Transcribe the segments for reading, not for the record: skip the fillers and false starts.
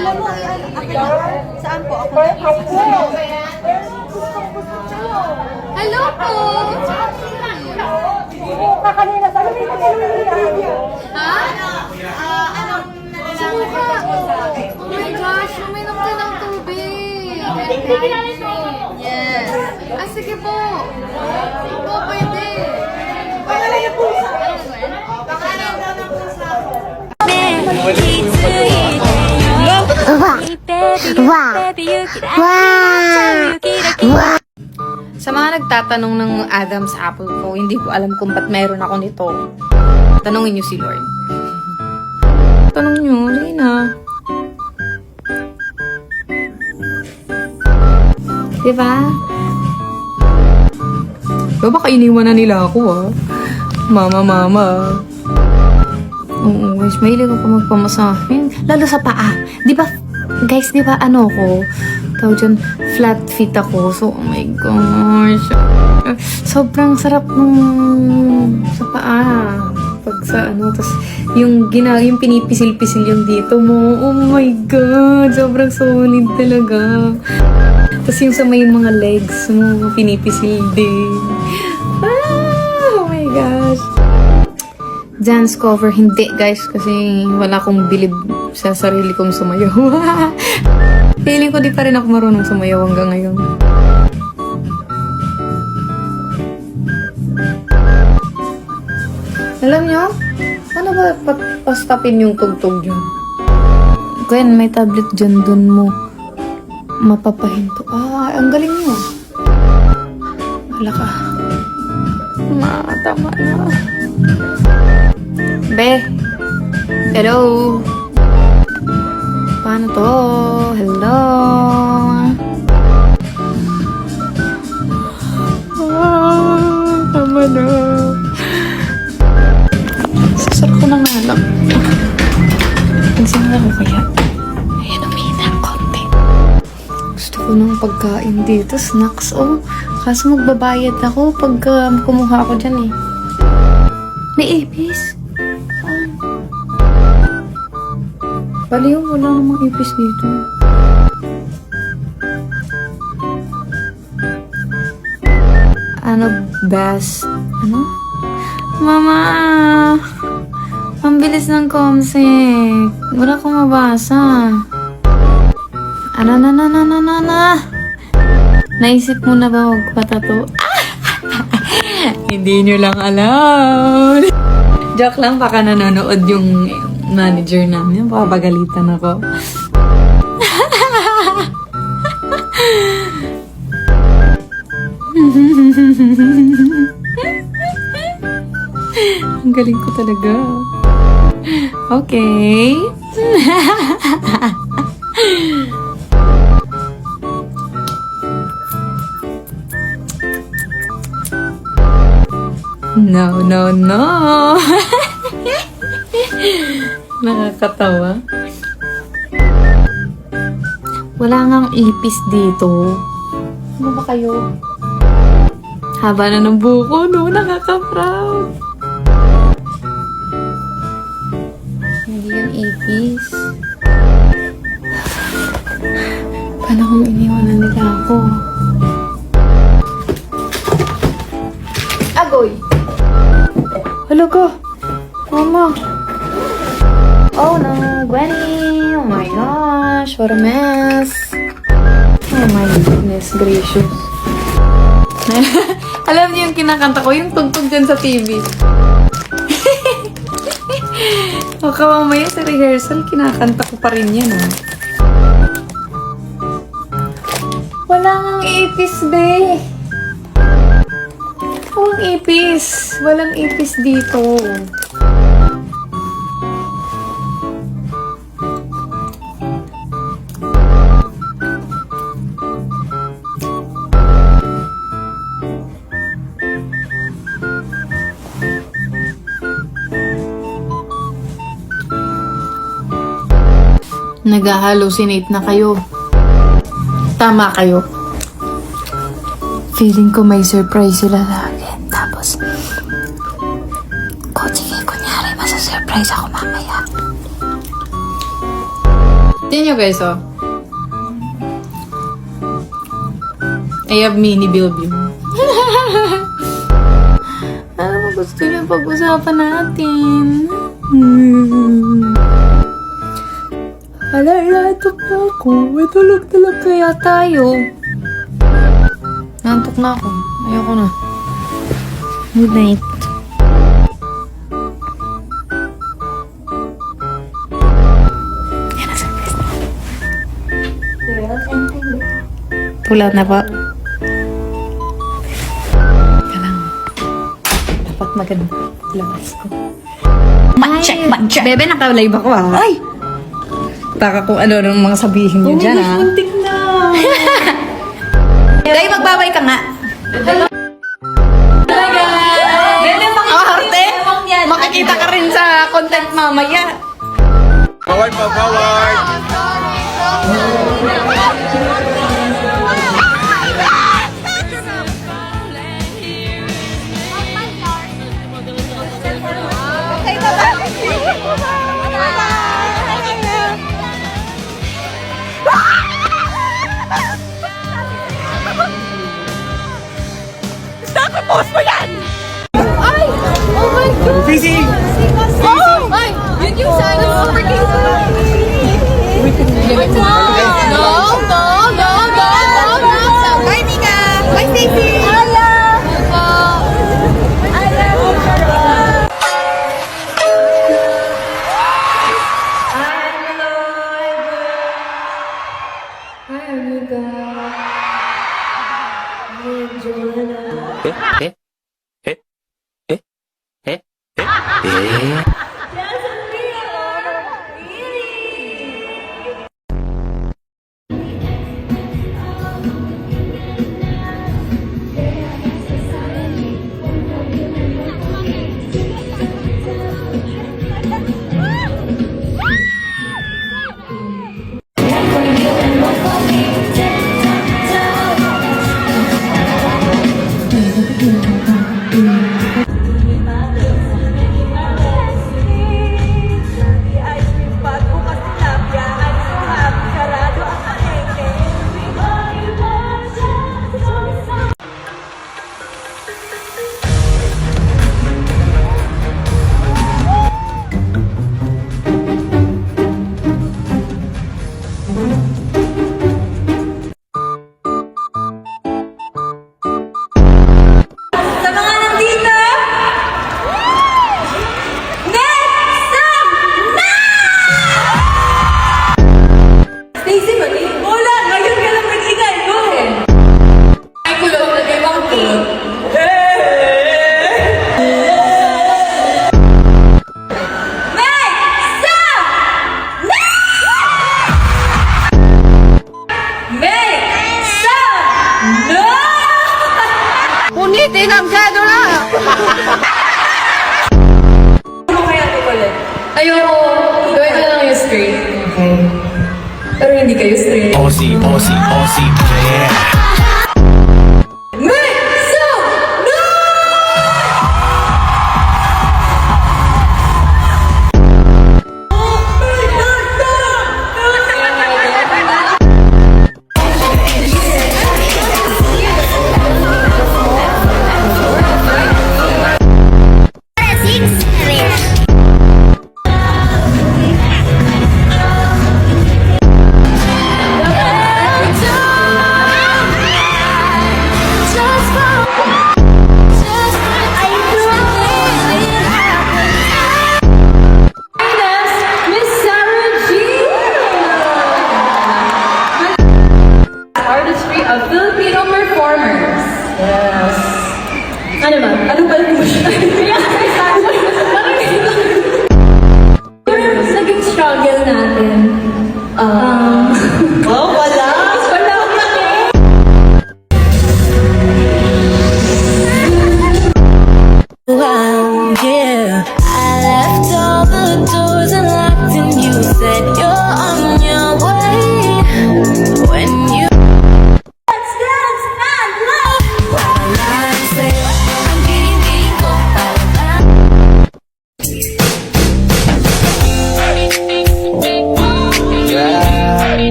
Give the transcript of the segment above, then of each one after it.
Alam mo, saan po ako nakikita? Hello po! Kanina, saan mo yung Ha? Sumuka! Oh my gosh, uminom ka ng tubig! Yes! Ah, sige po! Po, pwede! Pangalan niyo po! Sa mga nagtatanong ng Adam's apple ko, hindi ko alam kung ba't meron ako nito. Tanungin niyo si Lord. Tanong niyo, Lina. Diba? Baka iniwan na nila ako, ah. Mama. Oo, guys, mahilig ako magpamasahin. Lalo sa paa. Di ba, guys, di ba ano ko? Tawag dyan, flat feet ako. So, oh my gosh. Sobrang sarap nung sa paa. Pag sa ano, tapos yung pinipisil-pisil yung dito mo. Oh my God, sobrang solid talaga. Tapos yung sa may mga legs mo, pinipisil din. Ah, oh my gosh. Dance cover, hindi guys, kasi wala akong bilib sa sarili kong sumayaw. Feeling ko di pa rin ako marunong sumayaw hanggang ngayon. Alam nyo? Paano ba pastapin yung tugtog dyan? Gwen, may tablet dyan dun mo. Mapapahinto. Ah, ang galing nyo. Wala ka. Tama na. Be. Hello. Paano to? Hello. Tama na. Sasarap ko na nga lang. Nagsimula ko kaya. Ayan, umina. Konti. Gusto ko ng pagkain dito. Snacks, oh. Kaso magbabayad ako pagka kumuha ako dyan, eh. May ipis. Baliw, wala namang ipis dito. Ano, best? Ano? Mama! Ang bilis ng comsec. Wala akong mabasa. Na. Naisip mo na ba magpatato? Hindi nyo lang alam. Joke lang, baka nanonood yung manager namin. Papagalitan ako. Ang galing ko talaga. Okay. No. Nakakatawa. Wala ngang ipis dito. Ano ba kayo? Haba na ng buko, no? Nakaka-proud. Hindi yan ipis. Paano kung iniwanan nila ako? Agoy! Hello ka! Mama! Oh no, Gwenny! Oh my gosh, what a mess! Oh my goodness gracious. Alam niyo yung kinakanta ko, yung tugtog dyan sa TV. O mamaya sa rehearsal, kinakanta ko pa rin yan, ah. Wala ngang ipis, be! Walang ipis! Walang ipis dito. Nag-hallucinate na kayo. Tama kayo. Feeling ko may surprise sila sa akin. Tapos, sige, kunyari, masa-surprise ako mamaya. Tingnan nyo guys, oh. I have mini Bilby. Ano ba gusto niyo pag-usapan natin? Ito po ako. May tulog-tulog kaya tayo. Nantok na ako. Ayoko na. Good night. Yan na service. Pull out na po. Teka lang. Dapat maganda. Labas ko. Mag-check. Bebe, naka-live ako ah. Ay! Baka kung ano nung mga sabihin niyo dyan ah. Muntik na! Dahil magbabay ka nga. Bebe, makikita. Makikita ka rin sa content mamaya. Forward po, forward! Okay, bye-bye! Stop! I-post mo yan! Ay! Oh my God! Busy! Oh! Ay! Yun yung sana sa freaking No! Bye, Mika! Bye, Stacy! Sa mga nandito, next up na! Stacy, mali? Wala, ngayon ka lang nag-ingay, go! Ay, kulot, nag-ibang kulot. Next up na! Next up na! Punitin ang gado na! Ano kaya ito ulit? Ayoko, gawin ko lang yung straight. Okay. Pero hindi kayo straight. Aussie, Aussie, Aussie, yeah! Mix up! No!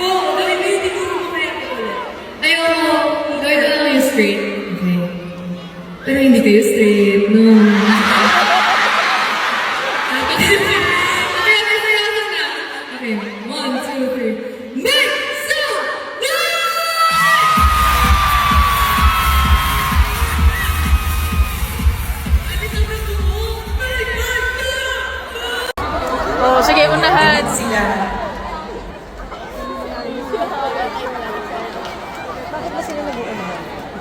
Oo, gawin mo yung tinuro mo kaya ko ulit. Ayoko, gawin ko lang yung straight. Okay. Pero hindi kayo straight, no. Okay, seryoso na. Okay, 1, 2, 3. Make some Oh, sige, unahan sila.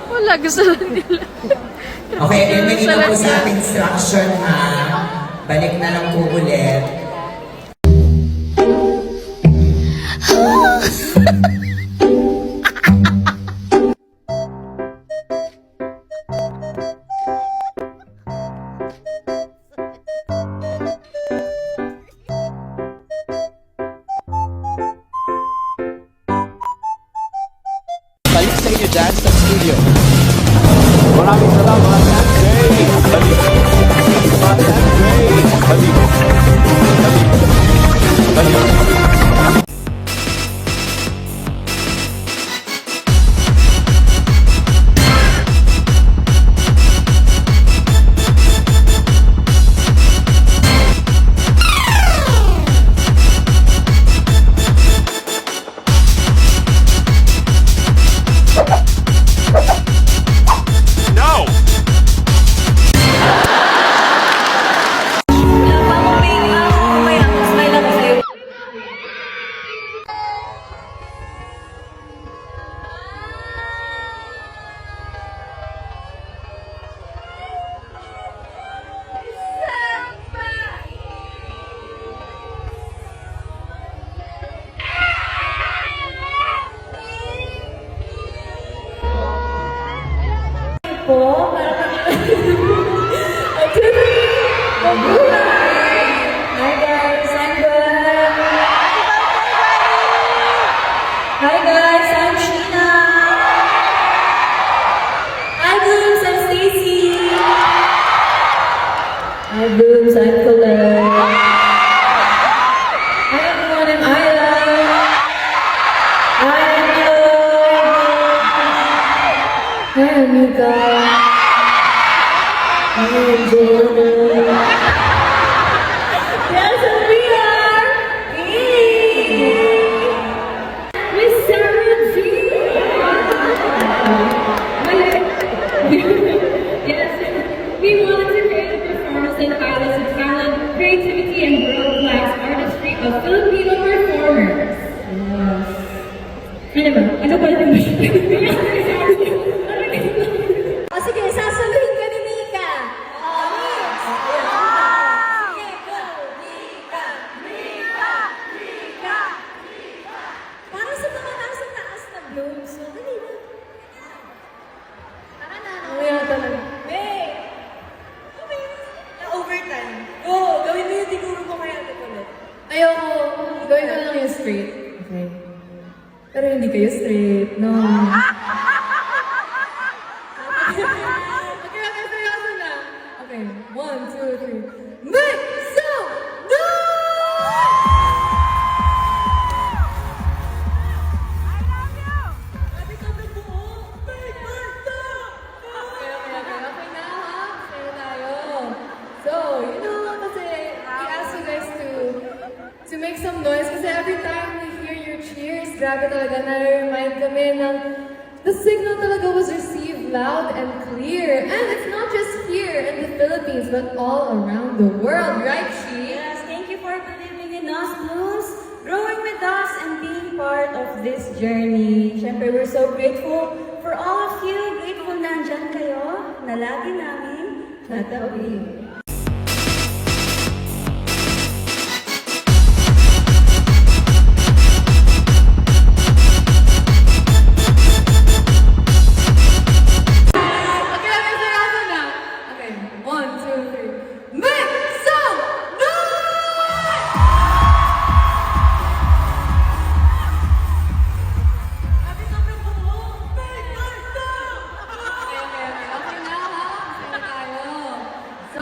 Wala, gusto lang nila. Okay, remaining na po sa ating instruction ha. Balik na lang po ulit. Balik sa inyo dyan sa studio. Maraming salamat. Great. Balik. Great. Balik. Balik. No! Hi guys, I'm good. Hi guys, I'm Sheena. Hi Blooms, I'm Stacy. Hi Blooms, I'm Colette. Hi everyone, I'm Isla. Hi Angela. Hi Amika. Hi Angela. Yes, and we are Miss Sarah G. Yes, we wanted to create a performance that highlights the talent, creativity, and world-class artistry of Filipino performers. Yes. Ano ba? Ano ba yung O sige, sasaluhin ka ni Mika. Miss. Sige, go. Mika. Mika. Mika. Para sa mga nasa taas na blooms. So, dali na. Tara na. Mamaya talaga. Hey! Okay. Overtime. Go! Gawin mo yung tinuro mo kaya ito ulit. Ayoko. Gawin ko lang yung straight. Okay. Pero hindi kayo straight. No. Okay, seryoso na. Okay, 1, 2, 3. Make some noise! Sabi ko na buo. Make some! Okay na ha. Share tayo. So, you know, kasi we asked you guys to make some noise kasi every time we hear your cheers, grabe talaga na-remind kami ng the signal talaga was received loud and clear. And it's not just here in the Philippines, but all around the world, right, She? Yes, thank you for believing in us, Blues, growing with us, and being part of this journey. Siyempre, we're so grateful for all of you. Grateful na andyan kayo, na lagi namin tatawid. Okay, seryoso na. Okay, 1, 2, 3. Make some noise! Sabi ko na buo. Make some! Okay na ha. Share tayo. So,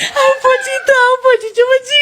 아버지도 아버지 좀 하지.